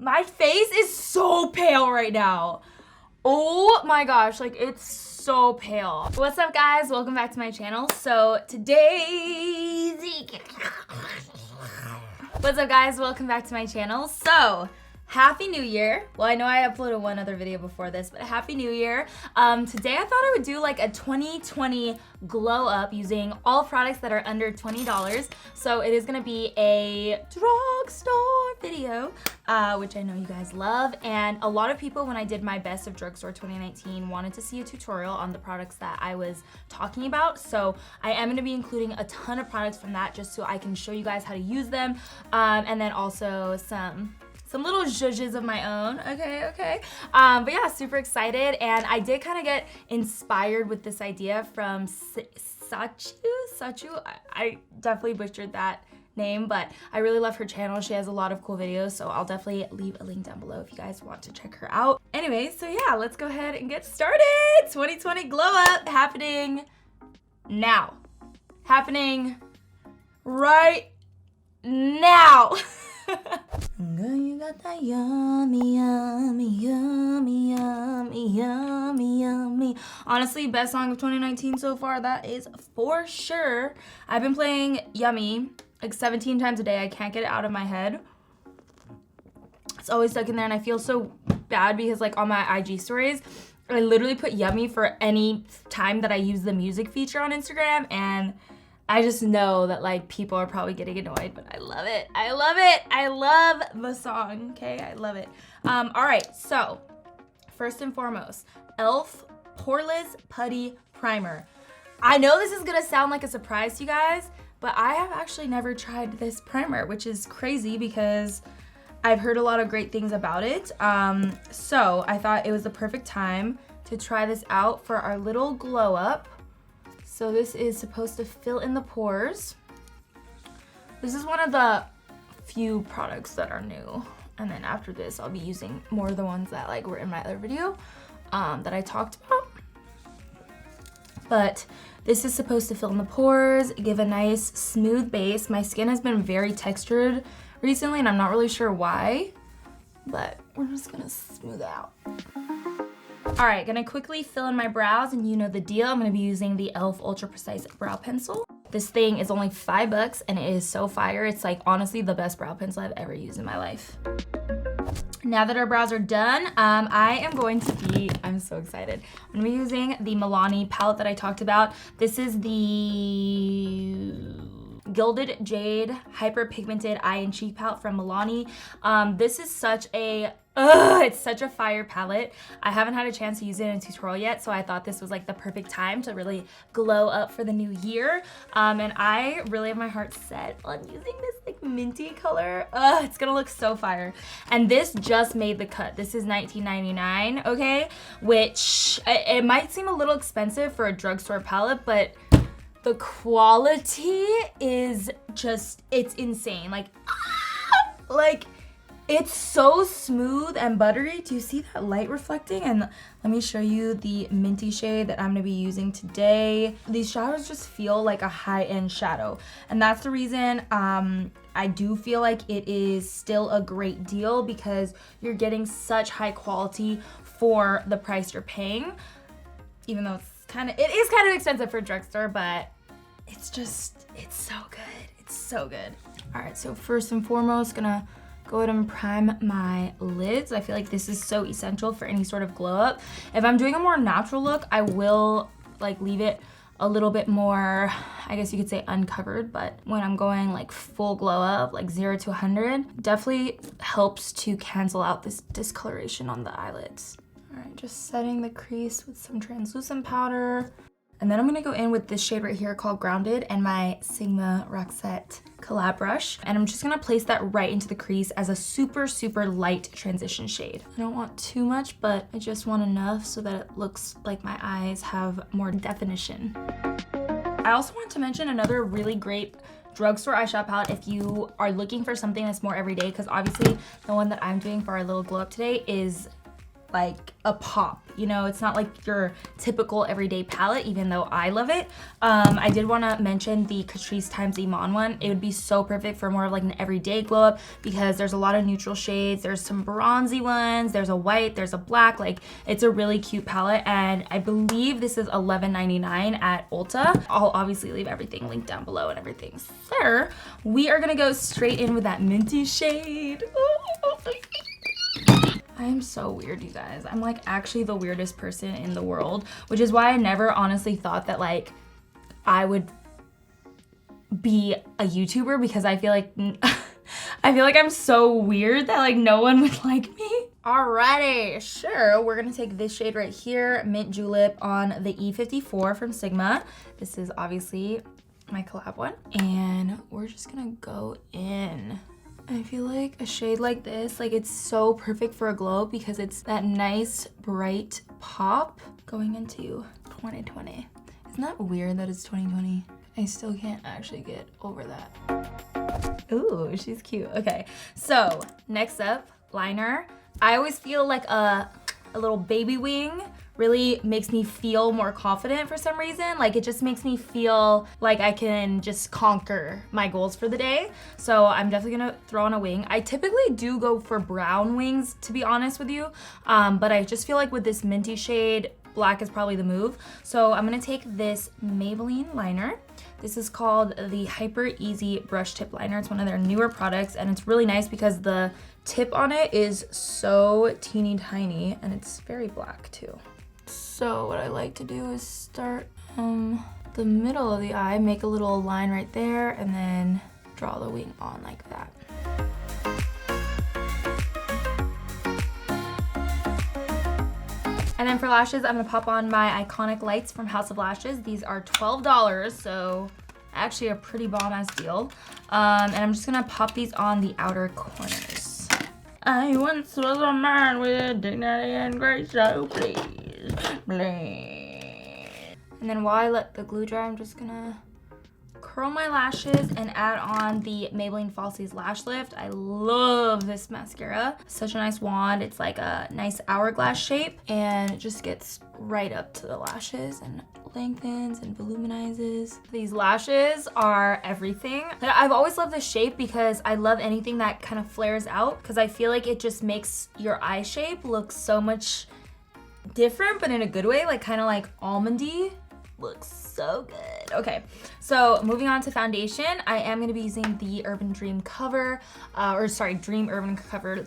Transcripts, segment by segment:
My face is so pale right now. Oh my gosh, like it's so pale. What's up guys? Welcome back to my channel. So today, what's up guys? Welcome back to my channel. So Happy New Year. Well, I know I uploaded one other video before this, but Happy New Year. Today I thought I would do like a 2020 glow up using all products that are under $20. So it is gonna be a drugstore video, which I know you guys love. And a lot of people, when I did my best of drugstore 2019, wanted to see a tutorial on the products that I was talking about. So I am gonna be including a ton of products from that just so I can show you guys how to use them. And then also some little zhuzhes of my own, okay. But yeah, super excited. And I did kind of get inspired with this idea from Sachu. I definitely butchered that name, but I really love her channel. She has a lot of cool videos, so I'll definitely leave a link down below if you guys want to check her out. Anyway, so yeah, let's go ahead and get started. 2020 glow up happening now. Happening right now. Girl, you got that yummy, yummy, yummy, yummy, yummy, yummy. Honestly, best song of 2019 so far, that is for sure. I've been playing Yummy like 17 times a day. I can't get it out of my head. It's always stuck in there, and I feel so bad because like on my IG stories, I literally put Yummy for any time that I use the music feature on Instagram, and I just know that like people are probably getting annoyed, but I love it. I love it. I love the song, okay? I love it. All right, so first and foremost, e.l.f. Poreless Putty Primer. I know this is gonna sound like a surprise to you guys, but I have actually never tried this primer, which is crazy because I've heard a lot of great things about it. So I thought it was the perfect time to try this out for our little glow up. So this is supposed to fill in the pores. This is one of the few products that are new. And then after this, I'll be using more of the ones that like were in my other video that I talked about. But this is supposed to fill in the pores, give a nice smooth base. My skin has been very textured recently and I'm not really sure why, but we're just gonna smooth it out. All right, gonna quickly fill in my brows, and you know the deal. I'm gonna be using the e.l.f. Ultra Precise Brow Pencil. This thing is only $5 and it is so fire. It's like honestly the best brow pencil I've ever used in my life. Now that our brows are done, I am going to be, I'm so excited. I'm gonna be using the Milani palette that I talked about. This is the Gilded Jade Hyper Pigmented Eye and Cheek Palette from Milani. This is such a, it's such a fire palette. I haven't had a chance to use it in a tutorial yet, so I thought this was like the perfect time to really glow up for the new year. And I really have my heart set on using this like minty color. It's gonna look so fire. And this just made the cut. This is $19.99, okay? Which, it might seem a little expensive for a drugstore palette, but the quality is just, it's insane. Like it's so smooth and buttery. Do you see that light reflecting? And let me show you the minty shade that I'm gonna be using today. These shadows just feel like a high-end shadow. And that's the reason I do feel like it is still a great deal because you're getting such high quality for the price you're paying. Even though it is kind of expensive for a drugstore, but it's so good. It's so good. All right, so first and foremost, gonna go ahead and prime my lids. I feel like this is so essential for any sort of glow up. If I'm doing a more natural look, I will like leave it a little bit more, I guess you could say uncovered, but when I'm going like full glow up, like 0 to 100, definitely helps to cancel out this discoloration on the eyelids. All right, just setting the crease with some translucent powder. And then I'm gonna go in with this shade right here called Grounded and my Sigma Roxette collab brush. And I'm just gonna place that right into the crease as a super, super light transition shade. I don't want too much, but I just want enough so that it looks like my eyes have more definition. I also want to mention another really great drugstore eyeshadow palette if you are looking for something that's more everyday, because obviously the one that I'm doing for our little glow up today is like a pop, you know? It's not like your typical everyday palette, even though I love it. I did want to mention the Catrice Times Iman one. It would be so perfect for more of like an everyday glow up because there's a lot of neutral shades. There's some bronzy ones, there's a white, there's a black. Like, it's a really cute palette, and I believe this is $11.99 at Ulta. I'll obviously leave everything linked down below and everything. So we are gonna go straight in with that minty shade. I am so weird, you guys. I'm like actually the weirdest person in the world, which is why I never honestly thought that like I would be a YouTuber, because I feel like I'm so weird that like no one would like me. Alrighty, sure. We're gonna take this shade right here, Mint Julep, on the E54 from Sigma. This is obviously my collab one, and we're just gonna go in. I feel like a shade like this, like it's so perfect for a glow because it's that nice bright pop going into 2020. Isn't that weird that it's 2020? I still can't actually get over that. Ooh, she's cute. Okay, so next up, liner. I always feel like a little baby wing really makes me feel more confident for some reason. Like, it just makes me feel like I can just conquer my goals for the day. So I'm definitely gonna throw on a wing. I typically do go for brown wings, to be honest with you. But I just feel like with this minty shade, black is probably the move. So I'm gonna take this Maybelline liner. This is called the Hyper Easy Brush Tip Liner. It's one of their newer products, and it's really nice because the tip on it is so teeny tiny, and it's very black too. So what I like to do is start the middle of the eye, make a little line right there, and then draw the wing on like that. And then for lashes, I'm gonna pop on my iconic lights from House of Lashes. These are $12, so actually a pretty bomb-ass deal. And I'm just gonna pop these on the outer corners. I once was a man with dignity and grace, so please. And then while I let the glue dry, I'm just gonna curl my lashes and add on the Maybelline Falsies Lash Lift. I love this mascara. Such a nice wand. It's like a nice hourglass shape, and it just gets right up to the lashes and lengthens and volumizes. These lashes are everything. I've always loved this shape because I love anything that kind of flares out, because I feel like it just makes your eye shape look so much different, but in a good way, like kind of like almondy. Looks so good. Okay, so moving on to foundation, I am going to be using the Urban Dream Cover, Dream Urban Cover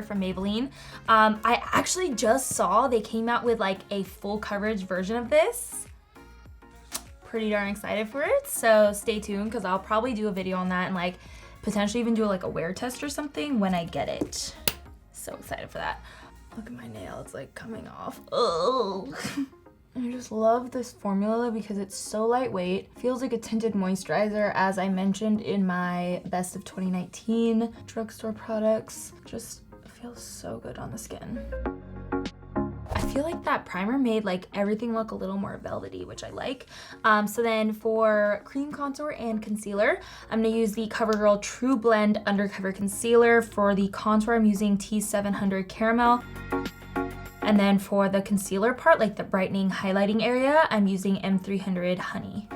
from Maybelline. I actually just saw they came out with like a full coverage version of this. Pretty darn excited for it, so stay tuned because I'll probably do a video on that and like potentially even do like a wear test or something when I get it. So excited for that. Look at my nail, it's like coming off. Oh. I just love this formula because it's so lightweight. Feels like a tinted moisturizer, as I mentioned in my best of 2019 drugstore products. Just feels so good on the skin. I feel like that primer made like everything look a little more velvety, which I like. So then for cream contour and concealer, I'm gonna use the CoverGirl TruBlend Undercover Concealer. For the contour, I'm using T700 Caramel. And then for the concealer part, like the brightening highlighting area, I'm using M300 Honey.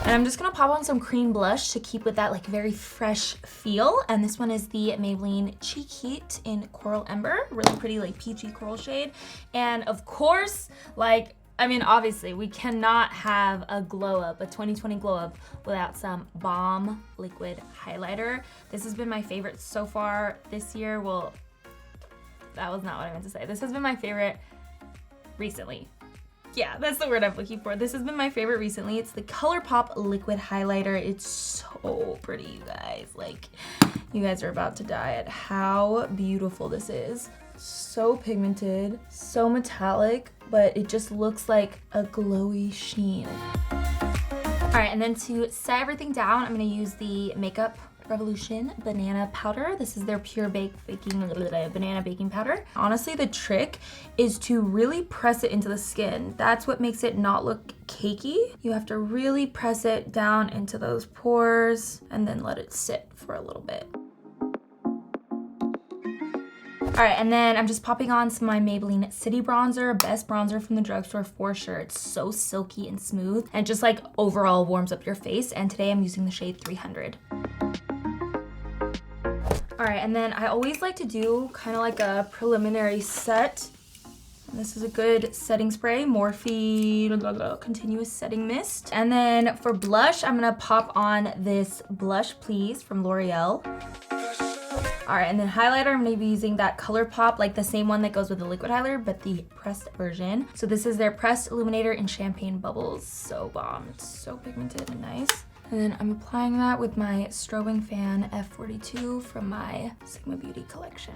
And I'm just gonna pop on some cream blush to keep with that like very fresh feel. And this one is the Maybelline Cheek Heat in Coral Ember, really pretty like peachy coral shade. And of course, like, I mean, obviously, we cannot have a glow up, a 2020 glow up, without some bomb liquid highlighter. This has been my favorite so far this year. Well, that was not what I meant to say. This has been my favorite recently. Yeah, that's the word I'm looking for. This has been my favorite recently. It's the Colourpop liquid highlighter. It's so pretty, you guys. Like, you guys are about to die at how beautiful this is. So pigmented, so metallic, but it just looks like a glowy sheen. All right, and then to set everything down, I'm gonna use the Makeup Revolution banana powder. This is their pure banana baking powder. Honestly, the trick is to really press it into the skin. That's what makes it not look cakey. You have to really press it down into those pores and then let it sit for a little bit. All right, and then I'm just popping on some of my Maybelline City Bronzer, best bronzer from the drugstore for sure. It's so silky and smooth and just like overall warms up your face. And today I'm using the shade 300. All right, and then I always like to do kind of like a preliminary set. This is a good setting spray, Morphe Continuous Setting Mist. And then for blush, I'm gonna pop on this Blush Please from L'Oreal. All right, and then highlighter, I'm gonna be using that Colourpop, like the same one that goes with the liquid highlighter, but the pressed version. So this is their pressed illuminator in Champagne Bubbles. So bomb, it's so pigmented and nice. And then I'm applying that with my Strobing Fan F42 from my Sigma Beauty collection.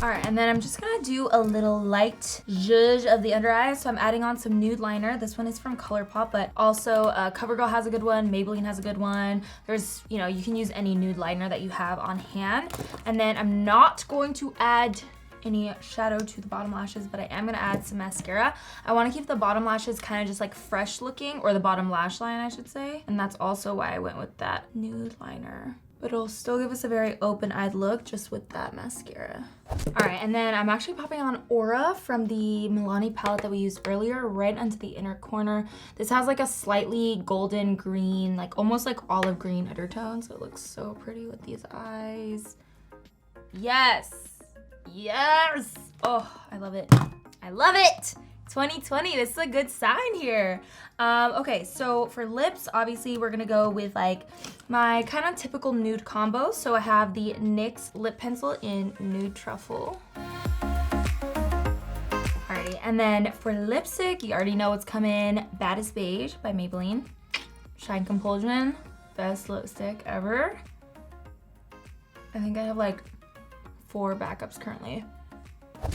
All right, and then I'm just gonna do a little light zhuzh of the under eyes. So I'm adding on some nude liner. This one is from Colourpop, but also Covergirl has a good one, Maybelline has a good one. There's, you know, you can use any nude liner that you have on hand. And then I'm not going to add any shadow to the bottom lashes, but I am gonna add some mascara. I wanna keep the bottom lashes kind of just like fresh looking, or the bottom lash line, I should say. And that's also why I went with that nude liner. But it'll still give us a very open-eyed look just with that mascara. All right, and then I'm actually popping on Aura from the Milani palette that we used earlier, right onto the inner corner. This has like a slightly golden green, like almost like olive green undertone, so it looks so pretty with these eyes. Yes, yes. Oh, I love it. I love it. 2020, this is a good sign here. Okay, so for lips, obviously we're gonna go with like my kind of typical nude combo. So I have the NYX lip pencil in Nude Truffle. Alrighty, and then for lipstick, you already know what's coming. Baddest Beige by Maybelline. Shine Compulsion, best lipstick ever. I think I have like 4 backups currently.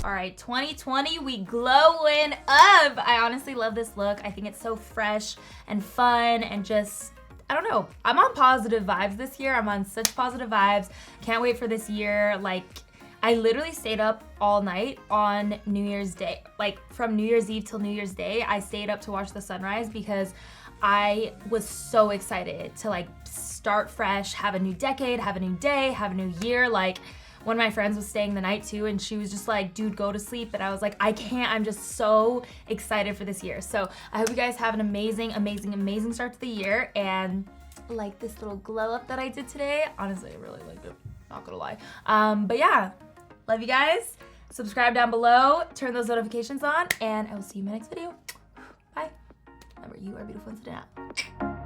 All right, 2020, we glowing up. I honestly love this look. I think it's so fresh and fun and just, I don't know. I'm on positive vibes this year. I'm on such positive vibes. Can't wait for this year. Like, I literally stayed up all night on New Year's Day. Like, from New Year's Eve till New Year's Day, I stayed up to watch the sunrise because I was so excited to like start fresh, have a new decade, have a new day, have a new year. Like, one of my friends was staying the night too, and she was just like, dude, go to sleep. And I was like, I can't, I'm just so excited for this year. So I hope you guys have an amazing, amazing, amazing start to the year. And like this little glow up that I did today, honestly, I really liked it, not gonna lie. But yeah, love you guys. Subscribe down below, turn those notifications on, and I will see you in my next video. Bye. Remember, you are beautiful and stand out.